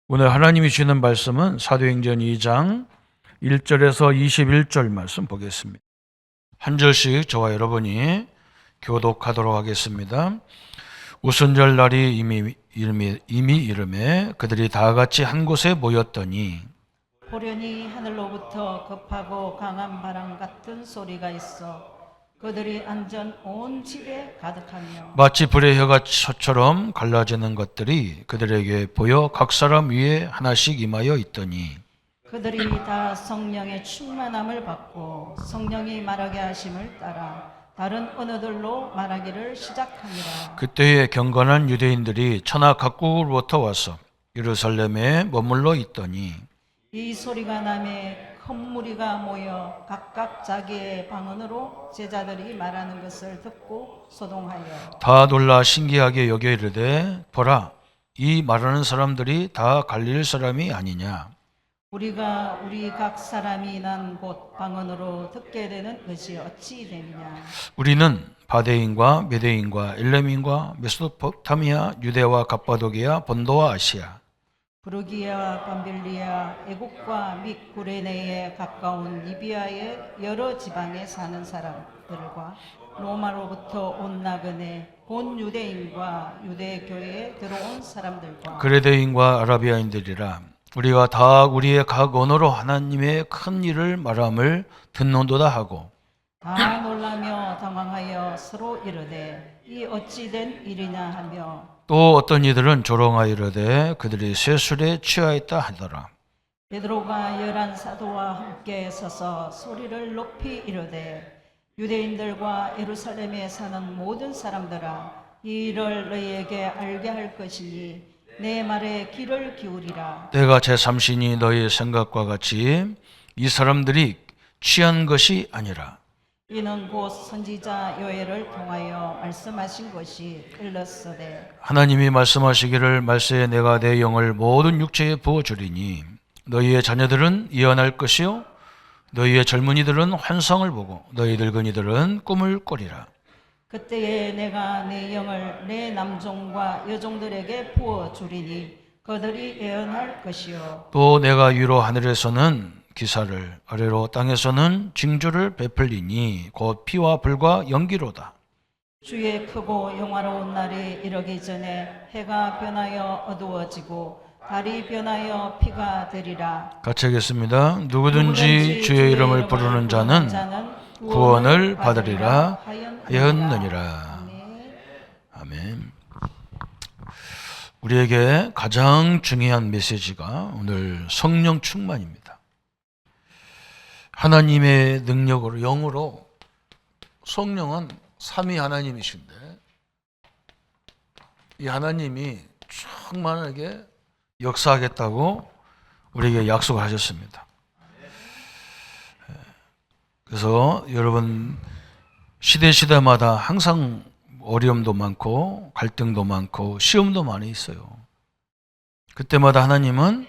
오늘 하나님이 주시는 말씀은 사도행전 2장 1절에서 21절 말씀 보겠습니다. 한 절씩 저와 여러분이 교독하도록 하겠습니다. 오순절 날이 이미 이름에 그들이 다 같이 한 곳에 모였더니 호련히 하늘로부터 급하고 강한 바람 같은 소리가 있어 그들이 앉은 온 집에 가득하며 마치 불의 혀가 처처럼 갈라지는 것들이 그들에게 보여 각 사람 위에 하나씩 임하여 있더니 그들이 다 성령의 충만함을 받고 성령이 말하게 하심을 따라 다른 언어들로 말하기를 시작하니라. 그때에 경건한 유대인들이 천하 각국으로부터 와서 예루살렘에 머물러 있더니 이 소리가 나매 큰 무리가 모여 각각 자기의 방언으로 제자들이 말하는 것을 듣고 소동하여 다 놀라 신기하게 여겨 이르되 보라 이 말하는 사람들이 다 갈릴 사람이 아니냐. 우리가 우리 각 사람이 난 곳 방언으로 듣게 되는 것이 어찌 되느냐. 우리는 바데인과 메데인과 엘람인과 메소포타미아 유대와 갑바도기아 본도와 아시아 부르기아와 밤빌리아 애국과 및 구레네에 가까운 리비아의 여러 지방에 사는 사람들과 로마로부터 온 나그네 본 유대인과 유대교회에 들어온 사람들과 그레데인과 아라비아인들이라 우리가 다 우리의 각 언어로 하나님의 큰 일을 말함을 듣는도다 하고 다 놀라며 당황하여 서로 이르되 이 어찌 된 일이냐 하며 또 어떤 이들은 조롱하여 이르되 그들이 쇠술에 취하였다 하더라. 베드로가 11 사도와 함께 서서 소리를 높이 이르되 유대인들과 예루살렘에 사는 모든 사람들아 이 일을 너희에게 알게 할 것이니 내 말에 귀를 기울이라. 내가 제3신이 너희의 생각과 같이 이 사람들이 취한 것이 아니라 이는 곧 선지자 요엘을 통하여 말씀하신 것이 일렀으되 하나님이 말씀하시기를 말세에 내가 내 영을 모든 육체에 부어주리니 너희의 자녀들은 예언할 것이요 너희의 젊은이들은 환상을 보고 너희 늙은이들은 꿈을 꾸리라. 그때에 내가 내 영을 내 남종과 여종들에게 부어 주리니 그들이 예언할 것이요 또 내가 위로 하늘에서는 기사를 아래로 땅에서는 징조를 베풀리니 곧 피와 불과 연기로다. 주의 크고 영화로운 날이 이르기 전에 해가 변하여 어두워지고 달이 변하여 피가 되리라. 같이 하겠습니다. 누구든지 주의 이름을 부르는 자는 구원을 받으리라 하였느니라. 아멘. 아멘. 우리에게 가장 중요한 메시지가 오늘 성령 충만입니다. 하나님의 능력으로 영으로 성령은 삼위 하나님이신데 이 하나님이 충만하게 역사하겠다고 우리에게 약속하셨습니다. 그래서 여러분 시대마다 항상 어려움도 많고 갈등도 많고 시험도 많이 있어요. 그때마다 하나님은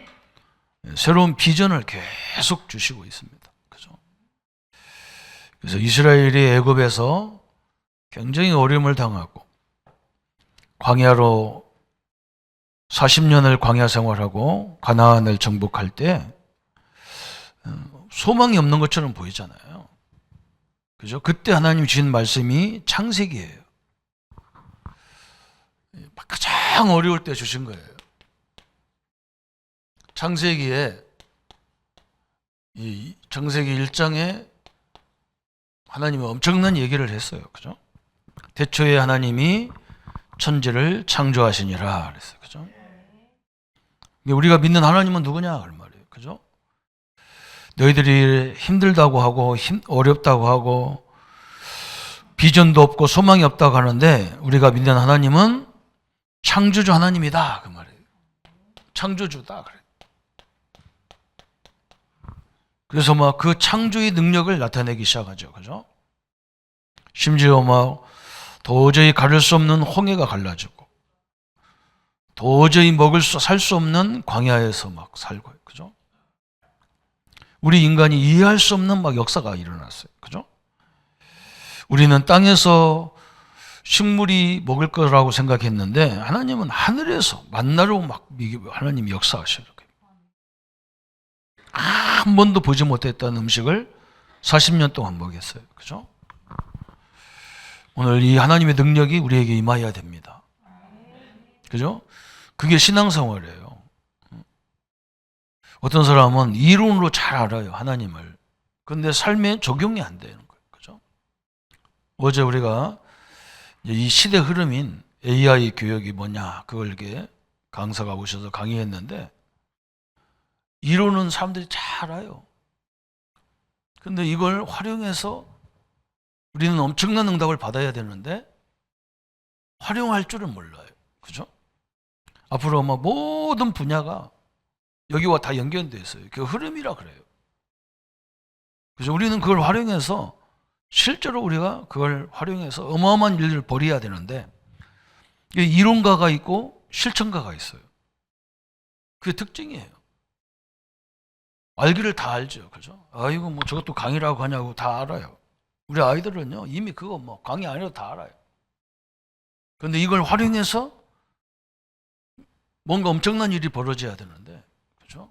새로운 비전을 계속 주시고 있습니다. 그죠? 그래서 이스라엘이 애굽에서 굉장히 어려움을 당하고 광야로 40년을 광야 생활하고 가나안을 정복할 때 소망이 없는 것처럼 보이잖아요. 그죠? 그때 하나님이 주신 말씀이 창세기예요. 가장 어려울 때 주신 거예요. 창세기에 이 창세기 1장에 하나님이 엄청난 얘기를 했어요. 그죠? 태초에 하나님이 천지를 창조하시니라 그랬어요. 그죠? 우리가 믿는 하나님은 누구냐 그 말이에요. 그죠? 너희들이 힘들다고 하고 어렵다고 하고 비전도 없고 소망이 없다고 하는데 우리가 믿는 하나님은 창조주 하나님이다 그 말이에요. 창조주다 그래. 그래서 막 그 창조의 능력을 나타내기 시작하죠. 그죠? 심지어 막 도저히 가릴 수 없는 홍해가 갈라지고 도저히 살 수 없는 광야에서 막 살고 그죠? 우리 인간이 이해할 수 없는 막 역사가 일어났어요. 그죠? 우리는 땅에서 식물이 먹을 거라고 생각했는데 하나님은 하늘에서 만나로 막 하나님이 역사하셔요. 한 번도 보지 못했던 음식을 40년 동안 먹였어요. 그죠? 오늘 이 하나님의 능력이 우리에게 임하여야 됩니다. 그죠? 그게 신앙생활이에요. 어떤 사람은 이론으로 잘 알아요, 하나님을. 근데 삶에 적용이 안 되는 거예요. 그죠? 어제 우리가 이 시대 흐름인 AI 교육이 뭐냐, 그걸 이렇게 강사가 오셔서 강의했는데, 이론은 사람들이 잘 알아요. 근데 이걸 활용해서 우리는 엄청난 응답을 받아야 되는데, 활용할 줄은 몰라요. 그죠? 앞으로 아마 모든 분야가 여기와 다 연결되어 있어요. 그 흐름이라 그래요. 그래서 우리는 그걸 활용해서 실제로 우리가 그걸 활용해서 어마어마한 일을 벌여야 되는데 이론가가 있고 실천가가 있어요. 그게 특징이에요. 알기를 다 알죠. 그죠? 이거 뭐 저것도 강의라고 하냐고 다 알아요. 우리 아이들은요, 이미 그거 뭐 강의 안 해도 다 알아요. 그런데 이걸 활용해서 뭔가 엄청난 일이 벌어져야 되는데, 그죠?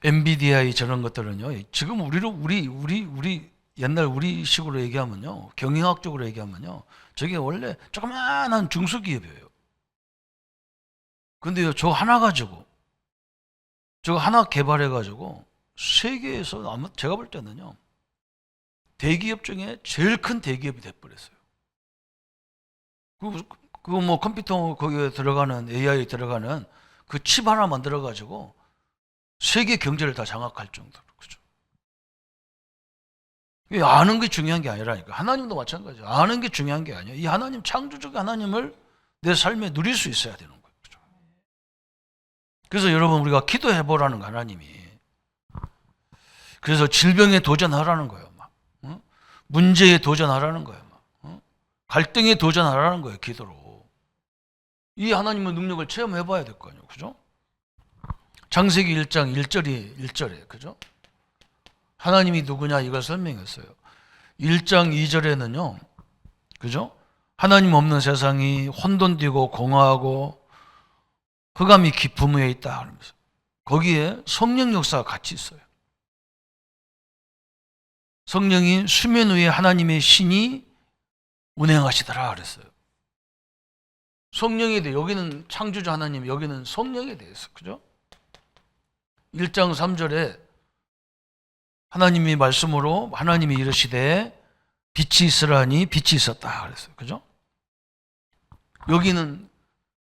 엔비디아 저런 것들은요, 지금 우리 옛날 우리 식으로 얘기하면요, 경영학적으로 얘기하면요, 저게 원래 조그마한 중소기업이에요. 근데요, 저 하나 가지고, 저거 하나 개발해가지고, 세계에서 아마 제가 볼 때는요, 대기업 중에 제일 큰 대기업이 돼버렸어요. 그거 뭐 컴퓨터 거기에 들어가는 AI 들어가는 그 칩 하나 만들어가지고, 세계 경제를 다 장악할 정도로. 그죠? 아는 게 중요한 게 아니라니까. 하나님도 마찬가지예요. 아는 게 중요한 게 아니에요. 이 하나님, 창조적 하나님을 내 삶에 누릴 수 있어야 되는 거예요. 그죠? 그래서 여러분, 우리가 기도해보라는 거, 하나님이. 그래서 질병에 도전하라는 거예요. 막. 문제에 도전하라는 거예요. 막. 갈등에 도전하라는 거예요. 기도로. 이 하나님의 능력을 체험해봐야 될 거 아니에요. 그죠? 창세기 1장 1절에, 그죠? 하나님이 누구냐 이걸 설명했어요. 1장 2절에는요, 그죠? 하나님 없는 세상이 혼돈되고 공허하고 흑암이 깊음 위에 있다 그러면서 거기에 성령 역사가 같이 있어요. 성령이 수면 위에 하나님의 신이 운행하시더라 그랬어요. 성령에 대해, 여기는 창조주 하나님, 여기는 성령에 대해서, 그죠? 1장 3절에 하나님이 말씀으로 하나님이 이르시되 빛이 있으라니 빛이 있었다 그랬어요. 그죠? 여기는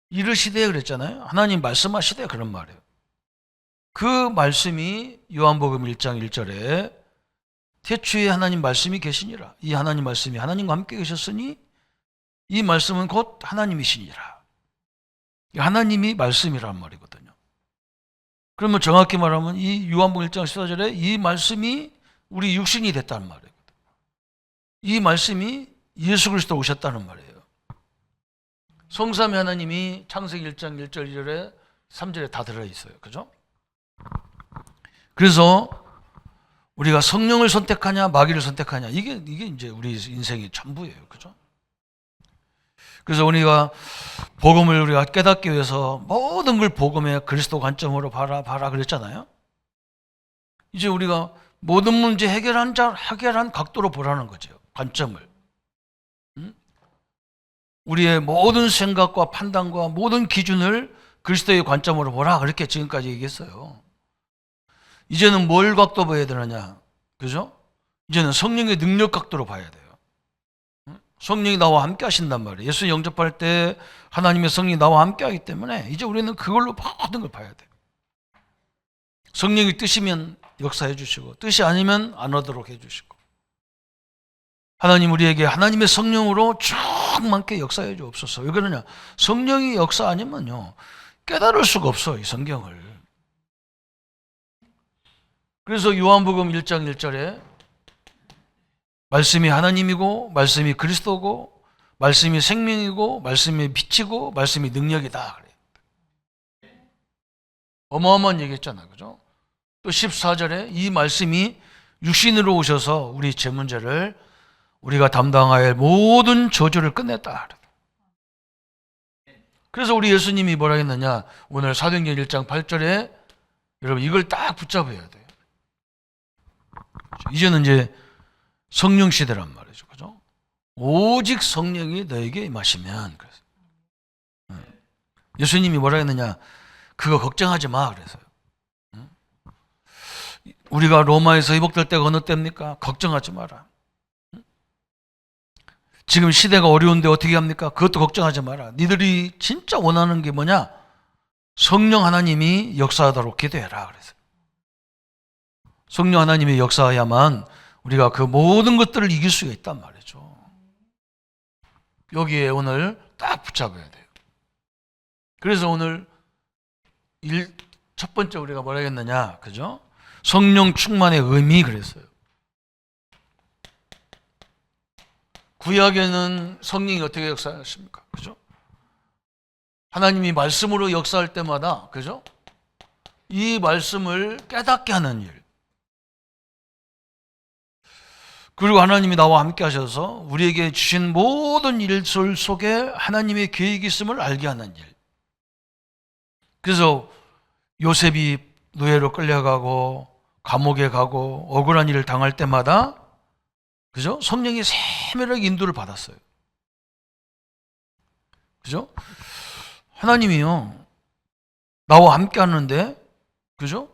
이르시되 그랬잖아요. 하나님 말씀하시되 그런 말이에요. 그 말씀이 요한복음 1장 1절에 태초에 하나님 말씀이 계시니라. 이 하나님 말씀이 하나님과 함께 계셨으니 이 말씀은 곧 하나님이시니라. 하나님이 말씀이란 말이거든요. 그러면 정확히 말하면 이 요한복음 1장 14절에 이 말씀이 우리 육신이 됐다는 말이에요. 이 말씀이 예수 그리스도 오셨다는 말이에요. 성삼위 하나님이 창세기 1장 1절 2절에 3절에 다 들어있어요. 그죠? 그래서 우리가 성령을 선택하냐 마귀를 선택하냐 이게 이제 우리 인생의 전부예요. 그죠? 그래서 우리가 복음을 우리가 깨닫기 위해서 모든 걸 복음의 그리스도 관점으로 봐라 그랬잖아요. 이제 우리가 모든 문제 해결한 각도로 보라는 거죠. 관점을. 우리의 모든 생각과 판단과 모든 기준을 그리스도의 관점으로 보라 그렇게 지금까지 얘기했어요. 이제는 뭘 각도 봐야 되느냐? 그죠? 이제는 성령의 능력 각도로 봐야 돼요. 성령이 나와 함께 하신단 말이에요. 예수 영접할 때 하나님의 성령이 나와 함께 하기 때문에 이제 우리는 그걸로 모든 걸 봐야 돼요. 성령이 뜻이면 역사해 주시고 뜻이 아니면 안 하도록 해 주시고 하나님 우리에게 하나님의 성령으로 충만케 역사해 주옵소서. 왜 그러냐? 성령이 역사 아니면요 깨달을 수가 없어 이 성경을. 그래서 요한복음 1장 1절에 말씀이 하나님이고 말씀이 그리스도고 말씀이 생명이고 말씀이 빛이고 말씀이 능력이다 그래요. 어마어마한 얘기했잖아요. 그죠? 또 14절에 이 말씀이 육신으로 오셔서 우리 죄 문제를 우리가 담당할 모든 저주를 끝냈다. 그래서 우리 예수님이 뭐라 했느냐? 오늘 사도행전 1장 8절에 여러분 이걸 딱 붙잡아야 돼요. 이제는 이제 성령 시대란 말이죠. 그죠? 오직 성령이 너에게 임하시면. 그래서 예수님이 뭐라 했느냐? 그거 걱정하지 마. 그래서요. 우리가 로마에서 회복될 때가 어느 때입니까? 걱정하지 마라. 지금 시대가 어려운데 어떻게 합니까? 그것도 걱정하지 마라. 니들이 진짜 원하는 게 뭐냐? 성령 하나님이 역사하도록 기도해라. 그래서 성령 하나님이 역사해야만 우리가 그 모든 것들을 이길 수가 있단 말이죠. 여기에 오늘 딱 붙잡아야 돼요. 그래서 오늘 첫 번째 우리가 뭐라 했느냐? 그죠? 성령 충만의 의미 그랬어요. 구약에는 성령이 어떻게 역사하십니까? 그죠? 하나님이 말씀으로 역사할 때마다, 그죠? 이 말씀을 깨닫게 하는 일. 그리고 하나님이 나와 함께 하셔서 우리에게 주신 모든 일들 속에 하나님의 계획이 있음을 알게 하는 일. 그래서 요셉이 노예로 끌려가고 감옥에 가고 억울한 일을 당할 때마다 그죠? 성령이 세밀하게 인도를 받았어요. 그죠? 하나님이요 나와 함께 하는데 그죠?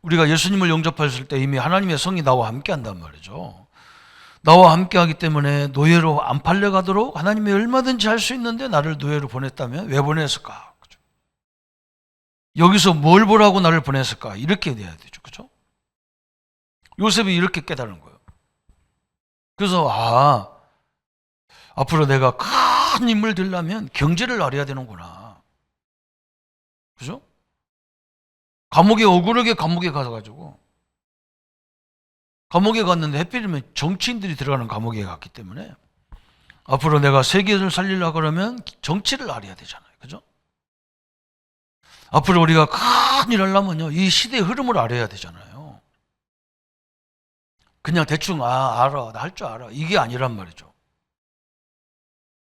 우리가 예수님을 영접했을 때 이미 하나님의 성이 나와 함께 한단 말이죠. 나와 함께 하기 때문에 노예로 안 팔려가도록 하나님이 얼마든지 할 수 있는데 나를 노예로 보냈다면 왜 보냈을까? 그죠? 여기서 뭘 보라고 나를 보냈을까? 이렇게 돼야 되죠. 그죠? 요셉이 이렇게 깨달은 거예요. 그래서 앞으로 내가 큰 인물 되려면 경제를 알아야 되는구나. 그죠? 억울하게 감옥에 가가지고 감옥에 갔는데 하필이면 정치인들이 들어가는 감옥에 갔기 때문에 앞으로 내가 세계를 살리려고 그러면 정치를 알아야 되잖아요. 그죠? 앞으로 우리가 큰 일 하려면요 이 시대의 흐름을 알아야 되잖아요. 그냥 대충 알아 나 할 줄 알아 이게 아니란 말이죠.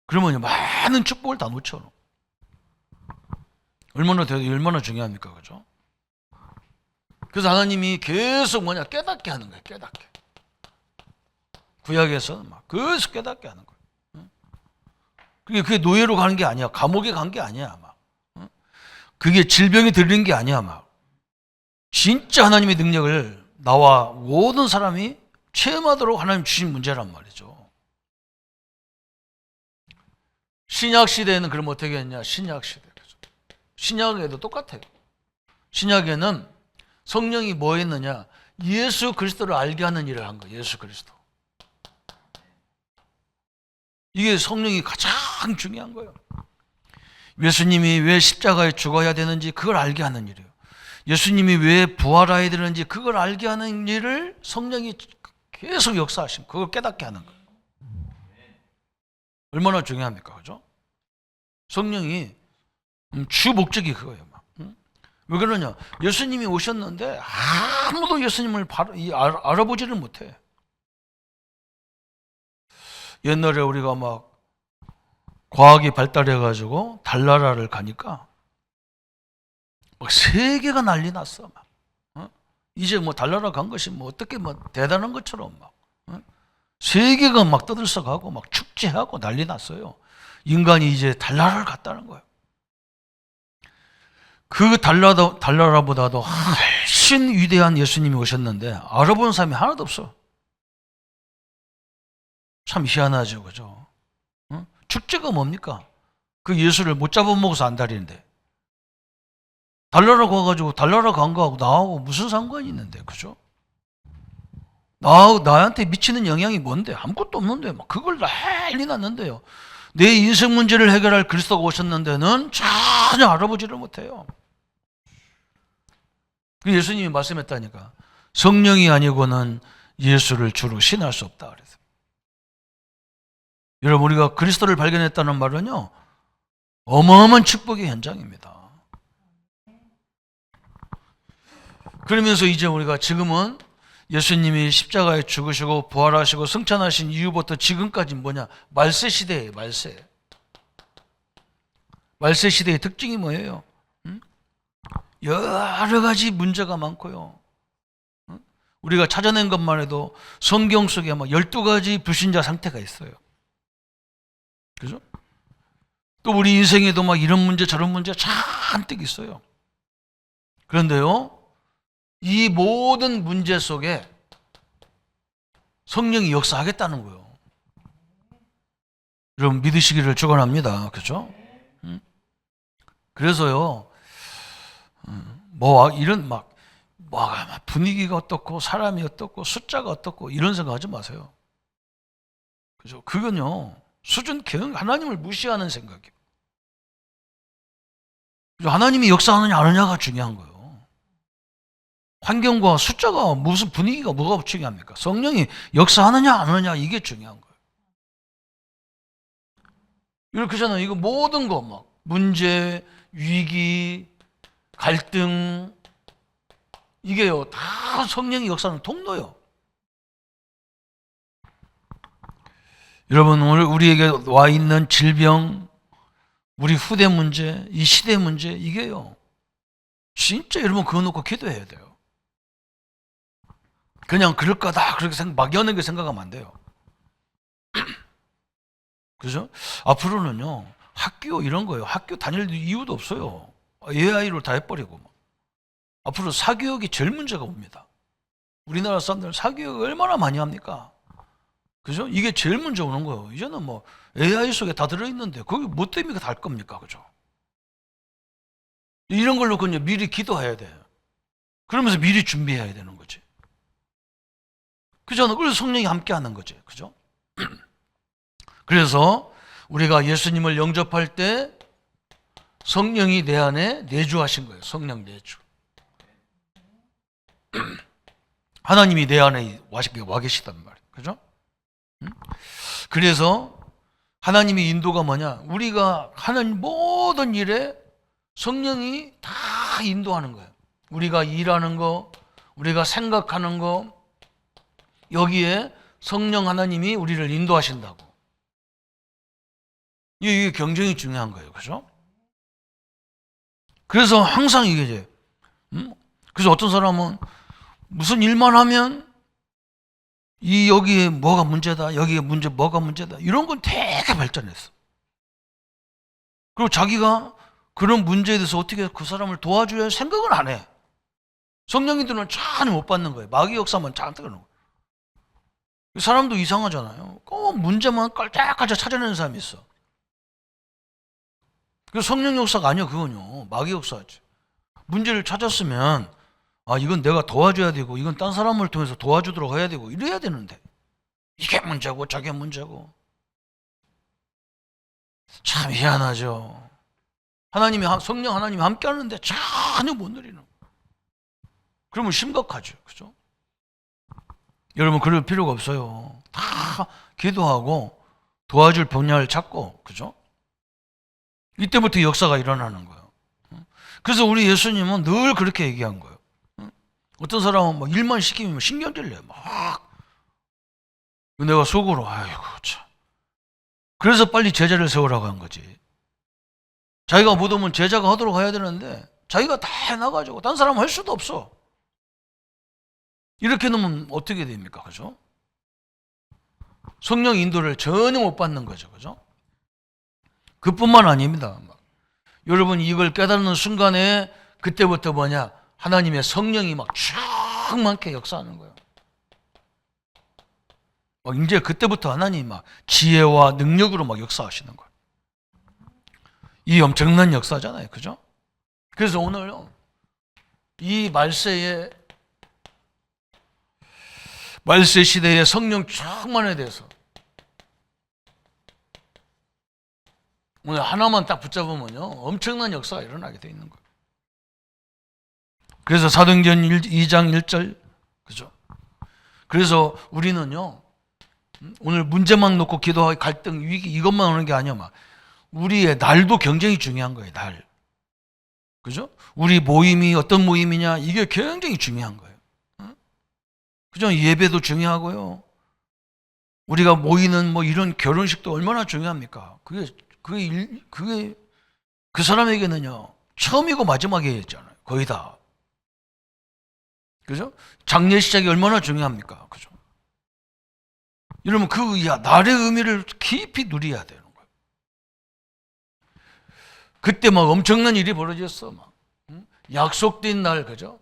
그러면 많은 축복을 다 놓쳐. 얼마나 중요합니까? 그죠? 그래서 하나님이 계속 깨닫게 하는 거예요. 깨닫게. 구약에서 막 계속 깨닫게 하는 거예요. 그게 노예로 가는 게 아니야. 감옥에 간 게 아니야. 막. 그게 질병이 들린 게 아니야. 막. 진짜 하나님의 능력을 나와 모든 사람이 체험하도록 하나님 주신 문제란 말이죠. 신약 시대에는 그럼 어떻게 했냐? 신약 시대. 신약에도 똑같아요. 신약에는 성령이 뭐 했느냐? 예수 그리스도를 알게 하는 일을 한 거예요. 예수 그리스도. 이게 성령이 가장 중요한 거예요. 예수님이 왜 십자가에 죽어야 되는지 그걸 알게 하는 일이에요. 예수님이 왜 부활해야 되는지 그걸 알게 하는 일을 성령이 계속 역사하신 그걸 깨닫게 하는 거예요. 얼마나 중요합니까? 그죠? 성령이 주 목적이 그거예요. 왜 그러냐? 예수님이 오셨는데 아무도 예수님을 알아보지를 못해. 옛날에 우리가 막 과학이 발달해가지고 달나라를 가니까 막 세계가 난리 났어. 막. 이제 뭐 달나라 간 것이 뭐 어떻게 뭐 대단한 것처럼 막 세계가 막 떠들썩하고 막 축제하고 난리 났어요. 인간이 이제 달나라를 갔다는 거예요. 그 달나라보다도 훨씬 위대한 예수님이 오셨는데 알아보는 사람이 하나도 없어. 참 희한하죠. 그죠? 축제가 뭡니까? 그 예수를 못 잡아먹어서 안달인데 달나라 가가지고 달나라 간 거하고 나하고 무슨 상관이 있는데 그죠? 나한테 미치는 영향이 뭔데? 아무것도 없는데 막 그걸 난리 났는데요. 내 인생 문제를 해결할 그리스도가 오셨는데는 전혀 알아보지를 못해요. 예수님이 말씀했다니까. 성령이 아니고는 예수를 주로 신할 수 없다. 그래서 여러분 우리가 그리스도를 발견했다는 말은요 어마어마한 축복의 현장입니다. 그러면서 이제 우리가 지금은 예수님이 십자가에 죽으시고 부활하시고 승천하신 이후부터 지금까지 뭐냐? 말세 시대예요. 말세. 말세 시대의 특징이 뭐예요? 여러 가지 문제가 많고요. 우리가 찾아낸 것만 해도 성경 속에 막 12가지 불신자 상태가 있어요. 그죠? 또 우리 인생에도 막 이런 문제 저런 문제 잔뜩 있어요. 그런데요, 이 모든 문제 속에 성령이 역사하겠다는 거예요. 여러분 믿으시기를 축원합니다. 그죠? 그래서요, 뭐 이런 막 분위기가 어떻고 사람이 어떻고 숫자가 어떻고 이런 생각하지 마세요. 그죠? 그건요, 수준 경 하나님을 무시하는 생각이에요. 하나님이 역사하느냐 안 하느냐가 중요한 거예요. 환경과 숫자가 무슨 분위기가 뭐가 중요합니까? 성령이 역사하느냐 안 하느냐 이게 중요한 거예요. 이렇게잖아요. 이거 모든 거 막 문제, 위기, 갈등 이게요 다 성령이 역사하는 통로요. 여러분 오늘 우리에게 와 있는 질병, 우리 후대 문제, 이 시대 문제 이게요 진짜 여러분 그거 놓고 기도해야 돼요. 그냥 그럴 거다 그렇게 막연하게 생각하면 안 돼요. 그죠? 앞으로는요 학교 이런 거예요. 학교 다닐 이유도 없어요. AI로 다 해버리고 앞으로 사교육이 제일 문제가 옵니다. 우리나라 사람들 사교육 얼마나 많이 합니까? 그죠? 이게 제일 문제 오는 거예요. 이제는 뭐 AI 속에 다 들어있는데 그게 뭐 때문에 다 할 겁니까? 그죠? 이런 걸로 그냥 미리 기도해야 돼요. 그러면서 미리 준비해야 되는 거지. 그죠? 그래서 성령이 함께 하는 거지. 그죠? 그래서 우리가 예수님을 영접할 때 성령이 내 안에 내주하신 거예요. 성령 내주. 하나님이 내 안에 와 계시단 말이에요. 그죠? 그래서 하나님의 인도가 뭐냐? 우리가 하는 모든 일에 성령이 다 인도하는 거예요. 우리가 일하는 거, 우리가 생각하는 거, 여기에 성령 하나님이 우리를 인도하신다고. 이게 굉장히 중요한 거예요. 그죠? 그래서 항상 이게 그래서 어떤 사람은 무슨 일만 하면 여기에 뭐가 문제다, 여기에 뭐가 문제다 이런 건 되게 발전했어. 그리고 자기가 그런 문제에 대해서 어떻게 그 사람을 도와줘야 생각을 안 해. 성령님들은 전혀 못 받는 거예요. 마귀 역사만 잔뜩 하는 거예요. 사람도 이상하잖아요. 꼭 문제만 깔짝깔짝 찾아내는 사람이 있어. 그 성령 역사가 아니야. 그건요 마귀 역사지. 문제를 찾았으면 이건 내가 도와줘야 되고 이건 딴 사람을 통해서 도와주도록 해야 되고 이래야 되는데 이게 문제고 저게 문제고 참 희한하죠. 성령 하나님이 함께 하는데 전혀 못 누리는 거예요. 그러면 심각하죠. 그죠? 여러분 그럴 필요가 없어요. 다 기도하고 도와줄 분야를 찾고 그죠? 이때부터 역사가 일어나는 거예요. 그래서 우리 예수님은 늘 그렇게 얘기한 거예요. 어떤 사람은 막 일만 시키면 신경질 내요. 막 내가 속으로 아이고 참. 그래서 빨리 제자를 세우라고 한 거지. 자기가 못하면 제자가 하도록 해야 되는데 자기가 다 해놔가지고 딴 사람 할 수도 없어. 이렇게 놓으면 어떻게 됩니까? 그죠? 성령 인도를 전혀 못 받는 거죠. 그죠? 그뿐만 아닙니다. 여러분 이걸 깨닫는 순간에 그때부터 뭐냐? 하나님의 성령이 막 충만케 역사하는 거예요. 이제 그때부터 하나님이 막 지혜와 능력으로 막 역사하시는 거예요. 이 엄청난 역사잖아요. 그죠? 그래서 오늘요, 이 말세 시대의 성령 충만에 대해서 오늘 하나만 딱 붙잡으면요, 엄청난 역사가 일어나게 돼 있는 거예요. 그래서 사도행전 2장 1절, 그죠? 그래서 우리는요, 오늘 문제만 놓고 기도하기, 갈등, 위기, 이것만 오는 게 아니야. 우리의 날도 굉장히 중요한 거예요, 날. 그죠? 우리 모임이 어떤 모임이냐, 이게 굉장히 중요한 거예요. 그죠? 예배도 중요하고요. 우리가 모이는 뭐 이런 결혼식도 얼마나 중요합니까? 그게 그 사람에게는요, 처음이고 마지막이었잖아요. 거의 다. 그죠? 장례 시작이 얼마나 중요합니까? 그죠? 여러분, 날의 의미를 깊이 누려야 되는 거예요. 그때 막 엄청난 일이 벌어졌어. 막. 약속된 날, 그죠?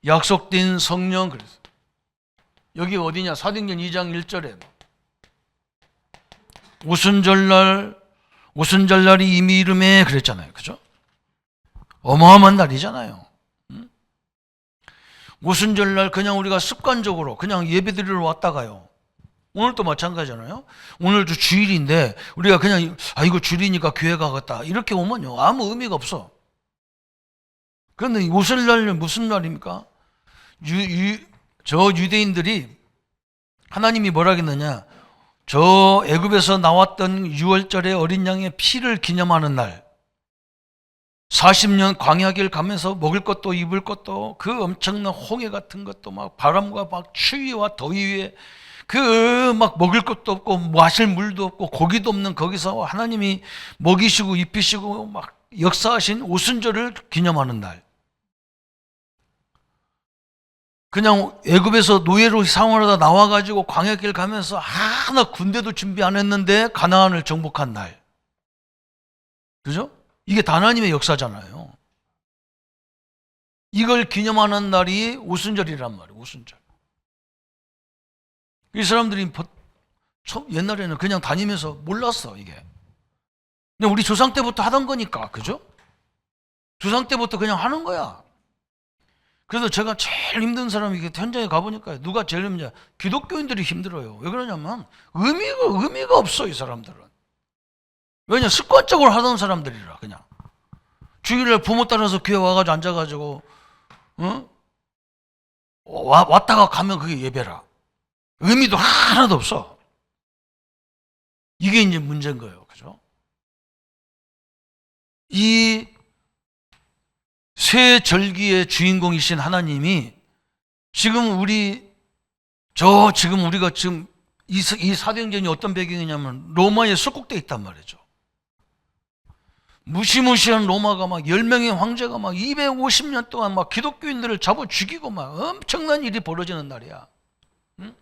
약속된 성령, 그래서. 여기 어디냐? 사도행전 2장 1절에. 오순절날이 이미 이름에 그랬잖아요. 그죠? 어마어마한 날이잖아요. 오순절날 그냥 우리가 습관적으로 그냥 예배드리러 왔다가요. 오늘도 마찬가지잖아요. 오늘도 주일인데 우리가 그냥 이거 주일이니까 교회 가겠다 이렇게 오면요 아무 의미가 없어. 그런데 오순절날 무슨 날입니까? 저 유대인들이 하나님이 뭐라 했느냐, 저 애굽에서 나왔던 6월절에 어린 양의 피를 기념하는 날, 40년 광야길 가면서 먹을 것도 입을 것도 그 엄청난 홍해 같은 것도 막 바람과 막 추위와 더위에 그 막 먹을 것도 없고 마실 물도 없고 고기도 없는 거기서 하나님이 먹이시고 입히시고 막 역사하신 오순절을 기념하는 날. 그냥 애굽에서 노예로 생활하다 나와가지고 광야길 가면서 하나 군대도 준비 안 했는데 가나안을 정복한 날. 그죠? 이게 다 하나님의 역사잖아요. 이걸 기념하는 날이 오순절이란 말이에요. 오순절. 이 사람들이 옛날에는 그냥 다니면서 몰랐어, 이게. 그냥 우리 조상 때부터 하던 거니까, 그죠? 조상 때부터 그냥 하는 거야. 그래서 제가 제일 힘든 사람이 이게 현장에 가보니까 누가 제일 힘드냐? 기독교인들이 힘들어요. 왜 그러냐면 의미가 없어, 이 사람들은. 왜냐? 습관적으로 하던 사람들이라, 그냥. 주일날 부모 따라서 교회 와가지고 앉아가지고, 왔다가 가면 그게 예배라. 의미도 하나도 없어. 이게 이제 문제인 거예요. 그죠? 이 새 절기의 주인공이신 하나님이 지금 우리가 지금 이 사도행전이 어떤 배경이냐면 로마에 속국되어 있단 말이죠. 무시무시한 로마가 막 10명의 황제가 막 250년 동안 막 기독교인들을 잡아 죽이고 막 엄청난 일이 벌어지는 날이야. 응?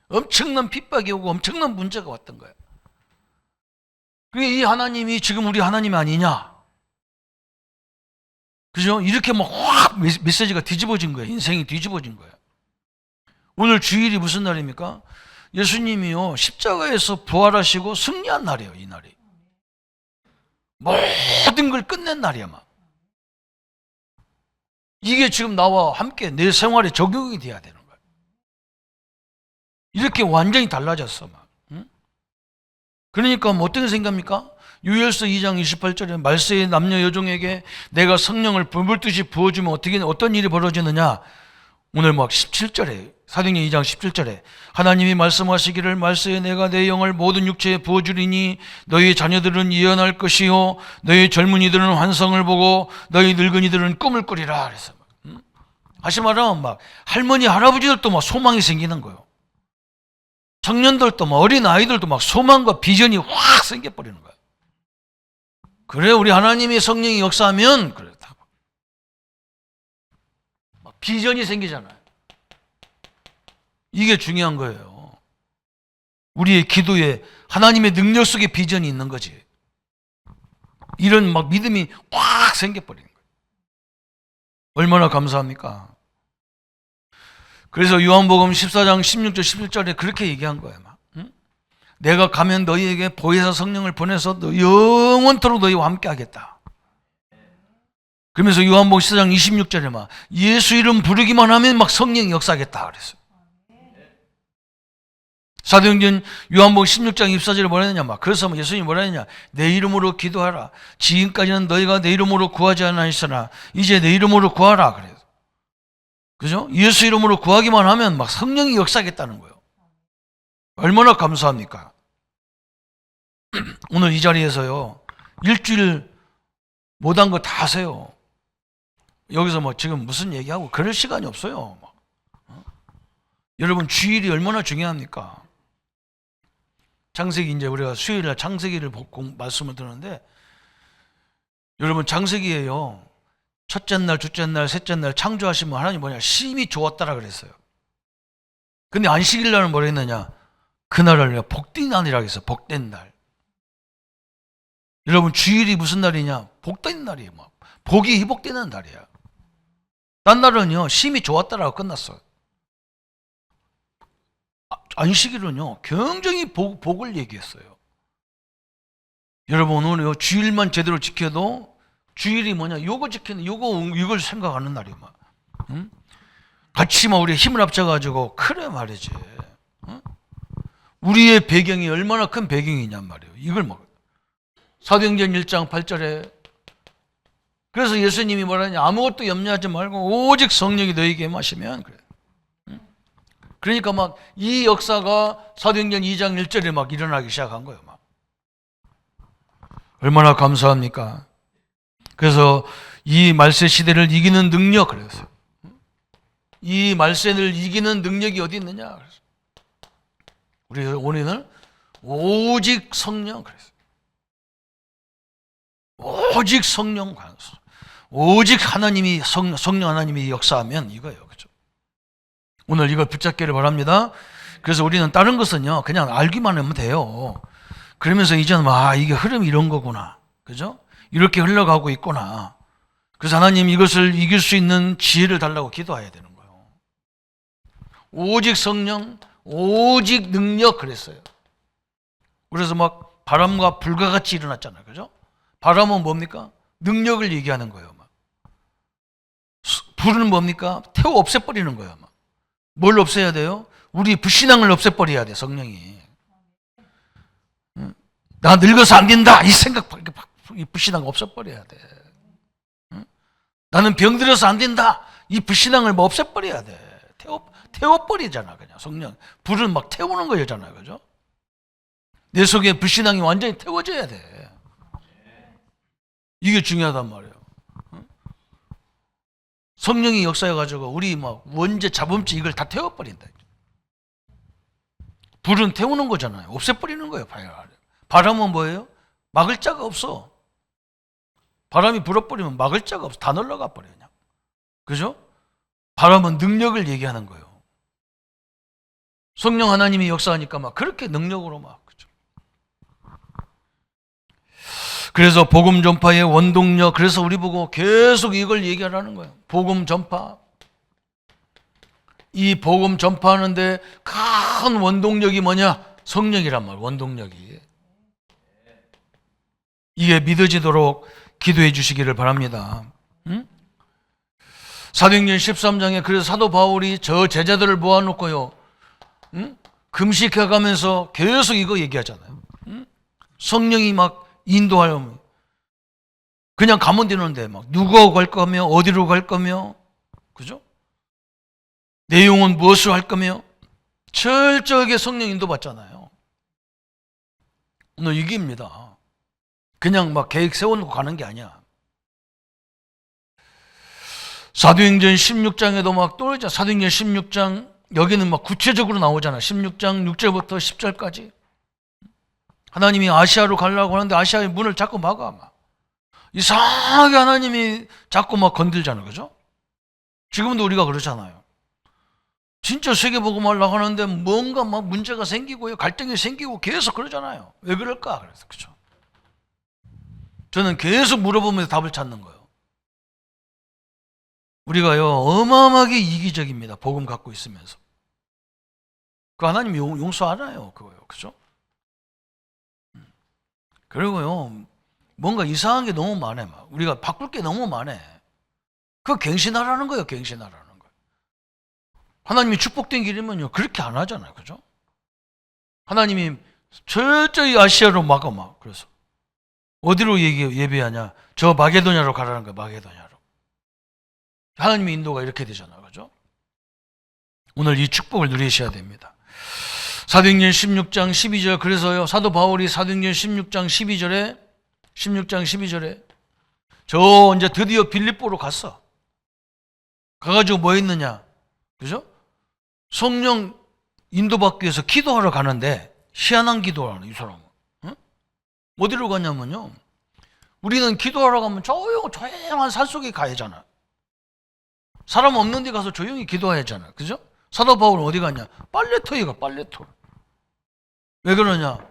엄청난 핍박이 오고 엄청난 문제가 왔던 거야. 그게 이 하나님이 지금 우리 하나님이 아니냐? 그죠? 이렇게 막 확 메시지가 뒤집어진 거예요. 인생이 뒤집어진 거예요. 오늘 주일이 무슨 날입니까? 예수님이요 십자가에서 부활하시고 승리한 날이에요. 이 날이 모든 걸 끝낸 날이야. 막 이게 지금 나와 함께 내 생활에 적용이 돼야 되는 거예요. 이렇게 완전히 달라졌어. 막. 응? 그러니까 뭐 어떻게 생각합니까? 요엘서 2장 28절에 말세의 남녀 여종에게 내가 성령을 불불듯이 부어주면 어떤 일이 벌어지느냐? 오늘 막 17절에 사도행전 2장 17절에 하나님이 말씀하시기를 말세에 내가 내 영을 모든 육체에 부어주리니 너희 자녀들은 예언할 것이요 너희 젊은이들은 환상을 보고 너희 늙은이들은 꿈을 꾸리라. 그래서 다시 말하면 막 할머니 할아버지들도 막 소망이 생기는 거예요. 청년들도 막 어린 아이들도 막 소망과 비전이 확 생겨버리는 거예요. 그래 우리 하나님의 성령이 역사하면 그래 막 비전이 생기잖아요. 이게 중요한 거예요. 우리의 기도에 하나님의 능력 속에 비전이 있는 거지. 이런 막 믿음이 확 생겨버리는 거예요. 얼마나 감사합니까? 그래서 요한복음 14장 16절 17절에 그렇게 얘기한 거예요. 막. 응? 내가 가면 너희에게 보혜사 성령을 보내서 영원토록 너희와 함께 하겠다. 그러면서 요한복음 14장 26절에 막 예수 이름 부르기만 하면 막 성령이 역사하겠다 그랬어요. 사도행전 요한복음 16장 24절에 뭐라 했느냐 막 그래서 예수님이 뭐라 했느냐 내 이름으로 기도하라. 지금까지는 너희가 내 이름으로 구하지 않았으나 이제 내 이름으로 구하라 그래요. 그죠? 예수 이름으로 구하기만 하면 막 성령이 역사하겠다는 거예요. 얼마나 감사합니까? 오늘 이 자리에서요 일주일 못한 거 다 하세요. 여기서 뭐 지금 무슨 얘기하고 그럴 시간이 없어요. 여러분, 주일이 얼마나 중요합니까? 창세기, 이제 우리가 수요일날 창세기를 말씀을 드는데, 여러분, 창세기에요, 첫째 날, 둘째 날, 셋째 날 창조하시면 하나님 뭐냐? 심히 좋았다라 그랬어요. 근데 안식일 날은 뭐라 했느냐? 그날을 복된 날이라고 했어요. 복된 날. 여러분, 주일이 무슨 날이냐? 복된 날이에요. 막 복이 회복되는 날이야. 딴 날은요, 심히 좋았다라고 끝났어요. 안식일은요, 굉장히 복을 얘기했어요. 여러분, 오늘 주일만 제대로 지켜도 주일이 뭐냐? 요거 지키는, 이걸 생각하는 날이야. 막. 응? 같이 막 우리 힘을 합쳐가지고, 그래 말이지. 응? 우리의 배경이 얼마나 큰 배경이냔 말이에요. 이걸 막. 사도행전 1장 8절에 그래서 예수님이 뭐라냐? 아무것도 염려하지 말고 오직 성령이 너에게 임하시면 그래. 그러니까 막 이 역사가 사도행전 2장 1절에 막 일어나기 시작한 거예요. 막. 얼마나 감사합니까? 그래서 이 말세 시대를 이기는 능력, 그랬어요. 이 말세를 이기는 능력이 어디 있느냐? 그랬어요. 우리 오늘은 오직 성령, 그랬어요. 오직 성령 관수. 오직 하나님이 성령 하나님이 역사하면 이거예요. 그죠? 오늘 이걸 붙잡기를 바랍니다. 그래서 우리는 다른 것은요, 그냥 알기만 하면 돼요. 그러면서 이제는 이게 흐름이 이런 거구나. 그죠? 이렇게 흘러가고 있구나. 그래서 하나님 이것을 이길 수 있는 지혜를 달라고 기도해야 되는 거예요. 오직 성령, 오직 능력 그랬어요. 그래서 막 바람과 불과 같이 일어났잖아요. 그죠? 바람은 뭡니까? 능력을 얘기하는 거예요. 막. 불은 뭡니까? 태워 없애버리는 거예요. 막. 뭘 없애야 돼요? 우리 불신앙을 없애버려야 돼, 성령이. 나 늙어서 안 된다. 이 생각, 이 불신앙을 없애버려야 돼. 나는 병들어서 안 된다. 이 불신앙을 뭐 없애버려야 돼. 태워버리잖아, 그냥 성령. 불은 막 태우는 거잖아요, 그죠? 내 속에 불신앙이 완전히 태워져야 돼. 이게 중요하단 말이에요. 성령이 역사해가지고 우리 막 원죄, 자범죄 이걸 다 태워버린다. 불은 태우는 거잖아요. 없애버리는 거예요. 바람은 뭐예요? 막을 자가 없어. 바람이 불어버리면 막을 자가 없어. 다 날아가 버려요. 그냥. 그죠? 바람은 능력을 얘기하는 거예요. 성령 하나님이 역사하니까 막 그렇게 능력으로 막. 그죠? 그래서 복음 전파의 원동력, 그래서 우리 보고 계속 이걸 얘기하라는 거예요. 복음 전파. 이 복음 전파하는데 큰 원동력이 뭐냐? 성령이란 말, 원동력이. 이게 믿어지도록 기도해 주시기를 바랍니다. 응? 사도행전 13장에 그래서 사도 바울이 저 제자들을 모아놓고요, 응? 금식해가면서 계속 이거 얘기하잖아요. 응? 성령이 막 인도하려면 그냥 가면 되는데 막 누구하고 갈 거며 어디로 갈 거며, 그죠? 내용은 무엇을 할 거며 철저하게 성령 인도 받잖아요. 오늘 이깁니다. 그냥 막 계획 세워놓고 가는 게 아니야. 사도행전 16장에도 막 또 있잖아. 사도행전 16장 여기는 막 구체적으로 나오잖아. 16장 6절부터 10절까지 하나님이 아시아로 가려고 하는데 아시아의 문을 자꾸 막아. 막. 이상하게 하나님이 자꾸 막 건들잖아. 그죠? 지금도 우리가 그렇잖아요. 진짜 세계복음 하려고 하는데 뭔가 막 문제가 생기고요, 갈등이 생기고 계속 그러잖아요. 왜 그럴까? 그래서 그죠? 저는 계속 물어보면서 답을 찾는 거예요. 우리가요 어마어마하게 이기적입니다. 복음 갖고 있으면서. 그 하나님 용서 안 해요. 그거요. 그죠? 그리고요 뭔가 이상한 게 너무 많아. 막. 우리가 바꿀 게 너무 많아. 그거 갱신하라는 거예요. 갱신하라는 거예요. 하나님이 축복된 길이면요 그렇게 안 하잖아요. 그죠? 하나님이 철저히 아시아로 막아 막. 그래서 어디로 예배하냐? 저 마게도냐로 가라는 거예요. 마게도냐로. 하나님의 인도가 이렇게 되잖아요. 그죠? 오늘 이 축복을 누리셔야 됩니다. 사도행전 16장 12절, 그래서요 사도 바울이 사도행전 16장 12절에 저 이제 드디어 빌립보로 갔어. 가가지고 뭐 했느냐? 그죠? 성령 인도받기 위해서 기도하러 가는데 희한한 기도를 하는 이 사람은. 응? 어디로 가냐면요, 우리는 기도하러 가면 조용한 산속에 가야 하잖아. 사람 없는 데 가서 조용히 기도해야 하잖아. 그죠? 사도 바울은 어디 갔냐? 빨래터에 가, 빨래터. 왜 그러냐?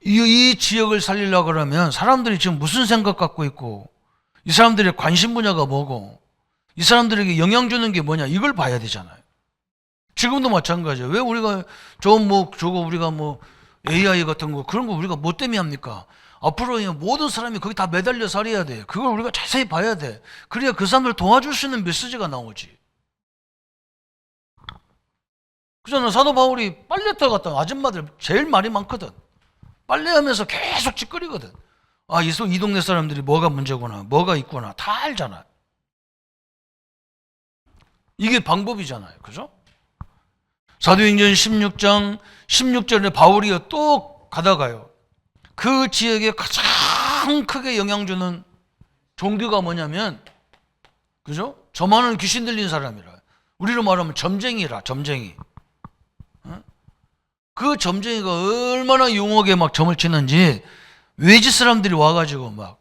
이 지역을 살리려고 그러면 사람들이 지금 무슨 생각 갖고 있고, 이 사람들의 관심 분야가 뭐고, 이 사람들에게 영향 주는 게 뭐냐, 이걸 봐야 되잖아요. 지금도 마찬가지예요. 왜 우리가 저거 우리가 AI 같은 거, 그런 거 우리가 뭐 때문에 합니까? 앞으로 모든 사람이 거기 다 매달려 살아야 돼. 그걸 우리가 자세히 봐야 돼. 그래야 그 사람들 도와줄 수 있는 메시지가 나오지. 그잖아. 사도 바울이 빨래터 갔다 아줌마들 제일 말이 많거든. 빨래하면서 계속 찌끄리거든. 아, 이 동네 사람들이 뭐가 문제구나, 뭐가 있구나, 다 알잖아. 이게 방법이잖아요. 그죠? 사도행전 16장 16절에 바울이 또 가다가요, 그 지역에 가장 크게 영향 주는 종교가 뭐냐면, 그죠? 저 많은 귀신 들린 사람이라. 우리로 말하면 점쟁이라, 점쟁이. 그 점쟁이가 얼마나 용하게 막 점을 치는지, 외지 사람들이 와가지고 막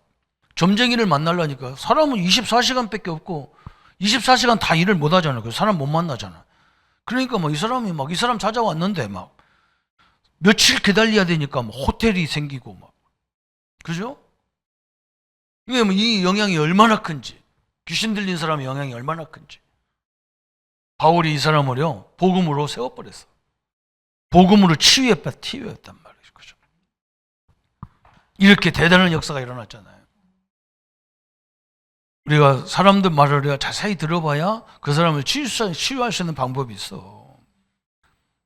점쟁이를 만나려니까 사람은 24시간밖에 없고 24시간 다 일을 못 하잖아. 그 사람 못 만나잖아. 그러니까 이 사람이 이 사람 찾아왔는데 막 며칠 기다려야 되니까 호텔이 생기고 막. 그죠? 이게 이 영향이 얼마나 큰지, 귀신 들린 사람의 영향이 얼마나 큰지. 바울이 이 사람을요, 복음으로 세워버렸어. 복음으로 치유했단 말이죠. 그죠? 이렇게 대단한 역사가 일어났잖아요. 우리가 사람들 말을 자세히 들어봐야 그 사람을 치유할 수 있는 방법이 있어.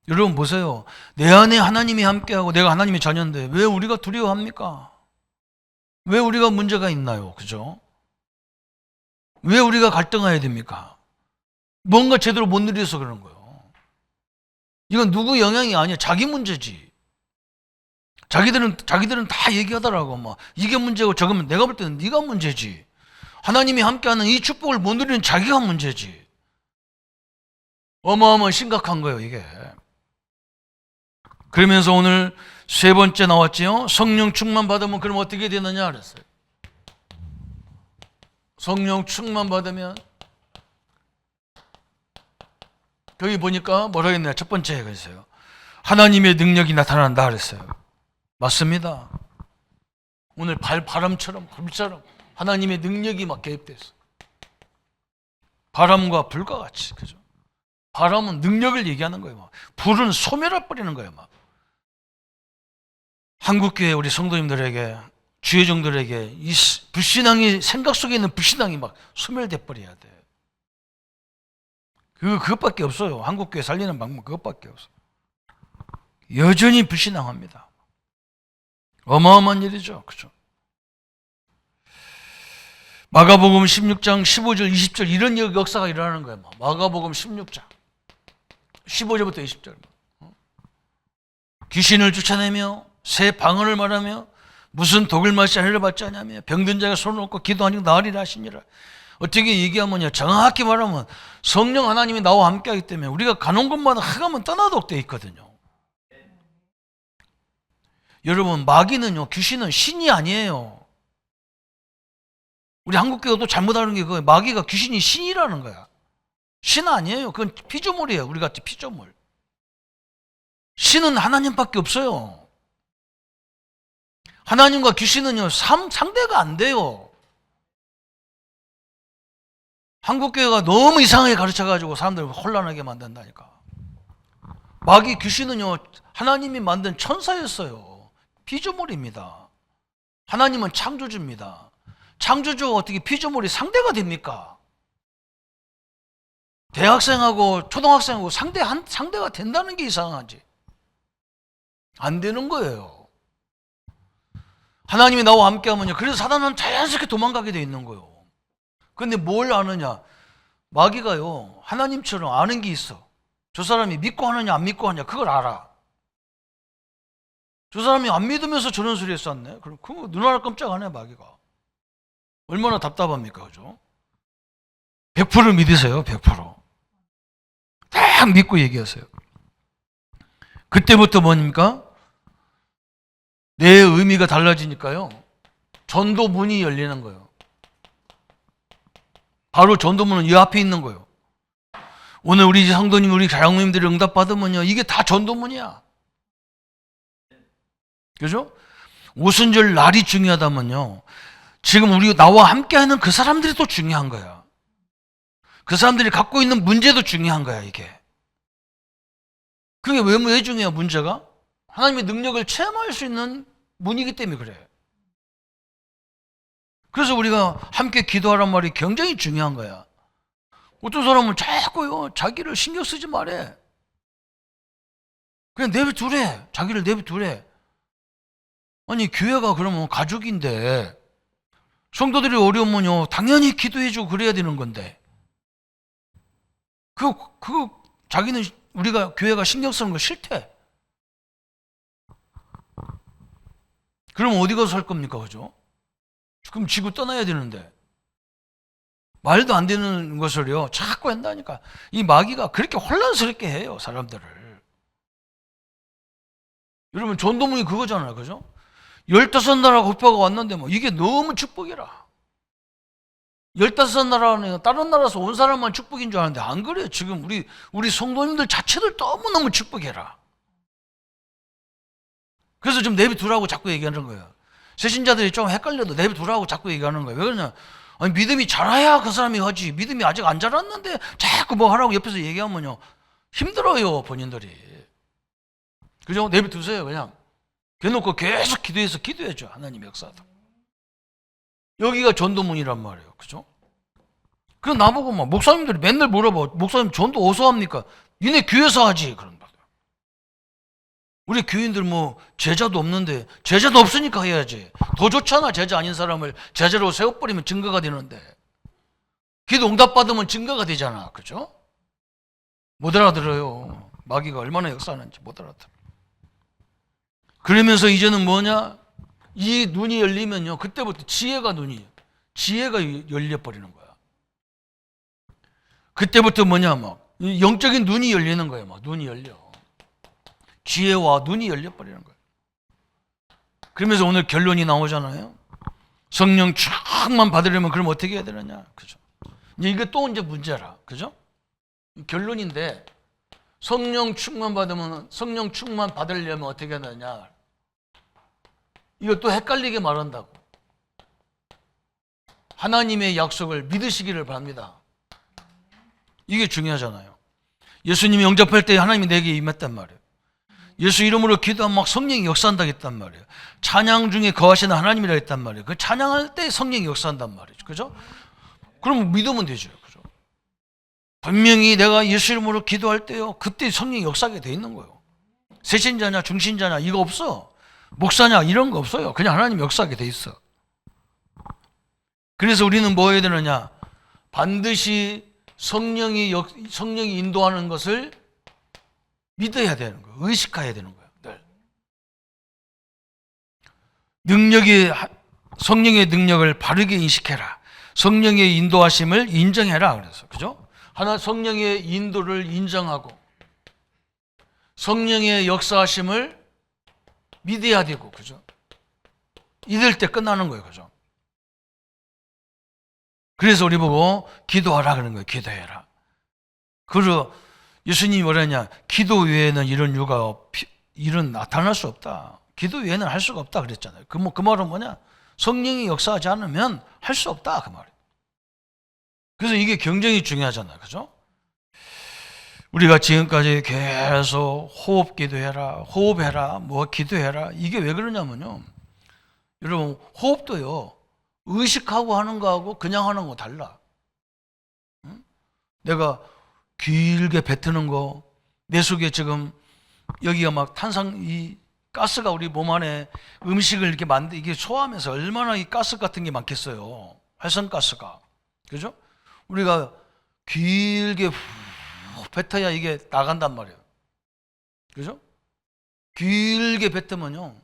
여러분 보세요. 내 안에 하나님이 함께하고 내가 하나님의 자녀인데 왜 우리가 두려워합니까? 왜 우리가 문제가 있나요? 그죠? 왜 우리가 갈등해야 됩니까? 뭔가 제대로 못 누려서 그런 거예요. 이건 누구 영향이 아니야. 자기 문제지. 자기들은 다 얘기하더라고. 이게 문제고 저거면 내가 볼 때는 네가 문제지. 하나님이 함께하는 이 축복을 못 누리는 자기가 문제지. 어마어마한 심각한 거예요, 이게. 그러면서 오늘 세 번째 나왔지요. 성령 충만 받으면 그럼 어떻게 되느냐 그랬어요. 성령 충만 받으면 거기 보니까 뭐라 했나요? 첫 번째 그랬어요. 하나님의 능력이 나타난다 그랬어요. 맞습니다. 오늘 바람처럼 불처럼 하나님의 능력이 막 개입됐어. 바람과 불과 같이. 그죠? 바람은 능력을 얘기하는 거예요. 불은 소멸해 버리는 거예요. 한국교회 우리 성도님들에게, 주의종들에게 이 불신앙이, 생각 속에 있는 불신앙이 소멸돼 버려야 돼. 그것밖에 없어요. 한국교회 살리는 방법 그것밖에 없어요. 여전히 불신앙합니다. 어마어마한 일이죠. 그죠? 마가복음 16장 15절 20절 이런 역사가 일어나는 거예요. 마가복음 16장 15절부터 20절. 귀신을 쫓아내며 새 방언을 말하며 무슨 독을 마시 하늘을 받지 않냐며 병든 자가 손을 얹고 기도하니 나으리라 하시니라. 어떻게 얘기하면요, 정확히 말하면 성령 하나님이 나와 함께하기 때문에 우리가 가는 곳마다 흑암은 떠나도록 되어 있거든요. 여러분, 마귀는요, 귀신은 신이 아니에요. 우리 한국교회도 잘못 아는 게 그거예요. 마귀가 귀신이 신이라는 거야. 신 아니에요. 그건 피조물이에요. 우리 같이 피조물. 신은 하나님밖에 없어요. 하나님과 귀신은요, 상대가 안 돼요. 한국교회가 너무 이상하게 가르쳐가지고 사람들을 혼란하게 만든다니까. 마귀 귀신은요, 하나님이 만든 천사였어요. 피조물입니다. 하나님은 창조주입니다. 창조주와 어떻게 피조물이 상대가 됩니까? 대학생하고 초등학생하고 상대가 된다는 게 이상하지. 안 되는 거예요. 하나님이 나와 함께 하면요, 그래서 사단은 자연스럽게 도망가게 돼 있는 거예요. 근데 뭘 아느냐? 마귀가요, 하나님처럼 아는 게 있어. 저 사람이 믿고 하느냐 안 믿고 하느냐 그걸 알아. 저 사람이 안 믿으면서 저런 소리 했었네. 그럼 그거 눈 하나 깜짝 안 해, 마귀가. 얼마나 답답합니까? 그죠? 100% 믿으세요. 100%. 딱 딱 믿고 얘기하세요. 그때부터 뭡니까? 내 의미가 달라지니까요. 전도 문이 열리는 거예요. 바로 전도문은 이 앞에 있는 거예요. 오늘 우리 성도님, 우리 장로님들이 응답받으면요, 이게 다 전도문이야. 그죠? 오순절 날이 중요하다면요, 지금 우리 나와 함께하는 그 사람들이 또 중요한 거야. 그 사람들이 갖고 있는 문제도 중요한 거야, 이게. 그게 왜 중요해요, 문제가? 하나님의 능력을 체험할 수 있는 문이기 때문에 그래. 그래서 우리가 함께 기도하란 말이 굉장히 중요한 거야. 어떤 사람은 자꾸요, 자기를 신경 쓰지 말해. 그냥 내비두래. 자기를 내비두래. 아니, 교회가 그러면 가족인데, 성도들이 어려우면요, 당연히 기도해주고 그래야 되는 건데, 자기는 우리가 교회가 신경 쓰는 거 싫대. 그럼 어디 가서 살 겁니까, 그죠? 그럼 지구 떠나야 되는데. 말도 안 되는 것을요, 자꾸 한다니까. 이 마귀가 그렇게 혼란스럽게 해요, 사람들을. 여러분, 전도문이 그거잖아요, 그죠? 15나라 국가가 왔는데, 뭐, 이게 너무 축복이라. 15나라는 다른 나라에서 온 사람만 축복인 줄 아는데, 안 그래요. 지금 우리 성도님들 자체들 너무너무 축복해라. 그래서 좀 내비두라고 자꾸 얘기하는 거예요. 새신자들이 좀 헷갈려도 내비두라고 자꾸 얘기하는 거예요. 왜 그러냐? 아니, 믿음이 자라야 그 사람이 하지. 믿음이 아직 안 자랐는데 자꾸 뭐 하라고 옆에서 얘기하면요, 힘들어요, 본인들이. 그죠? 내비두세요, 그냥. 대놓고 계속 기도해줘. 하나님 역사도. 여기가 전도문이란 말이에요. 그죠? 그럼 나보고 막 목사님들이 맨날 물어봐. 목사님 전도 어디서 합니까? 니네 교회에서 하지. 그런 말이에요. 우리 교인들 뭐 제자도 없는데, 제자도 없으니까 해야지. 더 좋잖아. 제자 아닌 사람을 제자로 세워버리면 증거가 되는데. 기도 응답받으면 증거가 되잖아. 그죠? 못 알아들어요. 마귀가 얼마나 역사하는지 못 알아들어. 그러면서 이제는 뭐냐? 이 눈이 열리면요, 그때부터 지혜가 열려버리는 거야. 그때부터 뭐냐, 막 영적인 눈이 열리는 거예요. 막 눈이 열려. 지혜와 눈이 열려버리는 거예요. 그러면서 오늘 결론이 나오잖아요. 성령 충만 받으려면 그럼 어떻게 해야 되느냐, 그죠? 이게 또 이제 문제라, 그죠? 결론인데, 성령 충만 받으려면 어떻게 해야 되느냐? 이것도 헷갈리게 말한다고. 하나님의 약속을 믿으시기를 바랍니다. 이게 중요하잖아요. 예수님이 영접할 때 하나님이 내게 임했단 말이에요. 예수 이름으로 기도하면 막 성령이 역사한다고 했단 말이에요. 찬양 중에 거하시는 하나님이라 했단 말이에요. 그 찬양할 때 성령이 역사한단 말이죠. 그죠? 그럼 믿으면 되죠. 그죠? 분명히 내가 예수 이름으로 기도할 때요, 그때 성령이 역사하게 돼 있는 거예요. 세신자냐 중신자냐 이거 없어. 목사냐 이런 거 없어요. 그냥 하나님 역사하게 돼 있어. 그래서 우리는 뭐 해야 되느냐? 반드시 성령이 인도하는 것을 믿어야 되는 거예요. 의식해야 되는 거예요. 늘. 성령의 능력을 바르게 인식해라. 성령의 인도하심을 인정해라. 그래서 그죠? 성령의 인도를 인정하고 성령의 역사하심을 믿어야 되고, 그죠? 이럴 때 끝나는 거예요, 그죠? 그래서 우리 보고 기도하라 그러는 거예요. 기도해라. 그리고 예수님이 뭐라냐? 기도 외에는 일은 나타날 수 없다. 기도 외에는 할 수가 없다 그랬잖아요. 그 말은 뭐냐? 성령이 역사하지 않으면 할 수 없다 그 말이에요. 그래서 이게 굉장히 중요하잖아요, 그죠? 우리가 지금까지 계속 호흡해라, 뭐 기도해라. 이게 왜 그러냐면요, 여러분, 호흡도요, 의식하고 하는 거하고 그냥 하는 거 달라. 응? 내가 길게 뱉는 거, 내 속에 지금 여기가 막 이 가스가 우리 몸 안에 음식을 이렇게 이게 소화하면서 얼마나 이 가스 같은 게 많겠어요. 활성가스가. 그죠? 우리가 길게 뱉어야 이게 나간단 말이에요. 그죠? 길게 뱉으면요,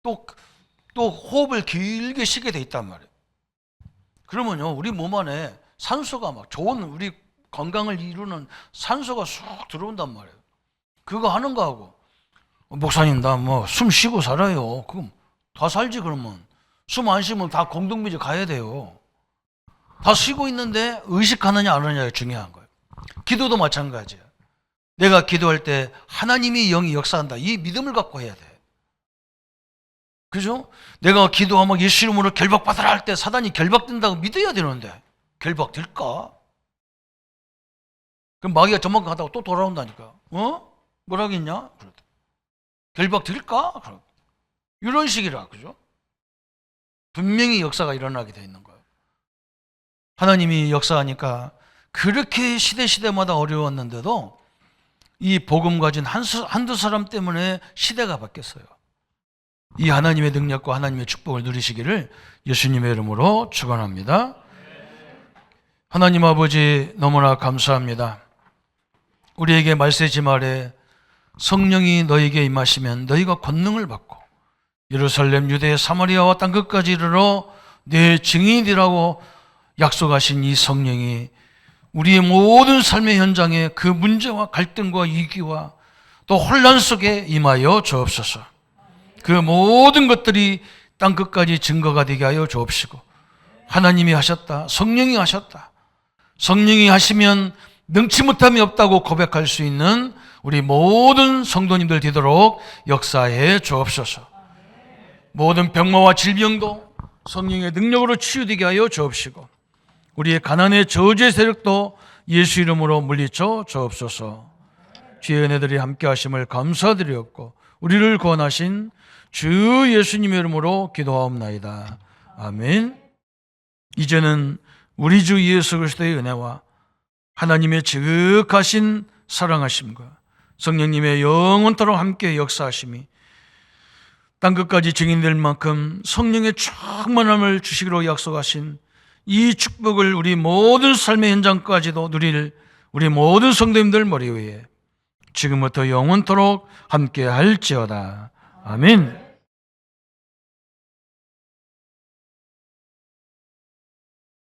또 호흡을 길게 쉬게 돼 있단 말이에요. 그러면요, 우리 몸 안에 산소가 막 좋은 우리 건강을 이루는 산소가 쑥 들어온단 말이에요. 그거 하는 거하고 목사님 나 뭐 숨 쉬고 살아요. 그럼 다 살지. 그러면 숨 안 쉬면 다 공동묘지 가야 돼요. 다 쉬고 있는데 의식하느냐 안 하느냐가 중요한 거예요. 기도도 마찬가지예요. 내가 기도할 때 하나님이 영이 역사한다. 이 믿음을 갖고 해야 돼. 그죠? 내가 기도하면 예수 이름으로 결박받으라 할 때 사단이 결박된다고 믿어야 되는데 결박될까? 그럼 마귀가 저만큼 하다가 또 돌아온다니까. 뭐라겠냐? 결박될까? 이런 식이라. 그죠? 분명히 역사가 일어나게 돼 있는 거예요. 하나님이 역사하니까 그렇게 시대마다 어려웠는데도 이 복음 가진 한두 사람 때문에 시대가 바뀌었어요. 이 하나님의 능력과 하나님의 축복을 누리시기를 예수님의 이름으로 축원합니다. 하나님 아버지 너무나 감사합니다. 우리에게 말세지 말에 성령이 너에게 임하시면 너희가 권능을 받고 예루살렘, 유대, 사마리아와 땅끝까지 이르러 내 증인이라고 약속하신 이 성령이 우리의 모든 삶의 현장에 그 문제와 갈등과 위기와 또 혼란 속에 임하여 주옵소서. 그 모든 것들이 땅끝까지 증거가 되게 하여 주옵시고 하나님이 하셨다, 성령이 하셨다, 성령이 하시면 능치 못함이 없다고 고백할 수 있는 우리 모든 성도님들 되도록 역사해 주옵소서. 모든 병마와 질병도 성령의 능력으로 치유되게 하여 주옵시고 우리의 가난의 저주의 세력도 예수 이름으로 물리쳐 주옵소서. 주의 은혜들이 함께 하심을 감사드리옵고 우리를 구원하신 주 예수님의 이름으로 기도하옵나이다. 아멘. 이제는 우리 주 예수 그리스도의 은혜와 하나님의 지극하신 사랑하심과 성령님의 영원토록 함께 역사하심이 땅끝까지 증인될 만큼 성령의 충만함을 주시기로 약속하신 이 축복을 우리 모든 삶의 현장까지도 누릴 우리 모든 성도님들 머리 위에 지금부터 영원토록 함께 할지어다. 아멘.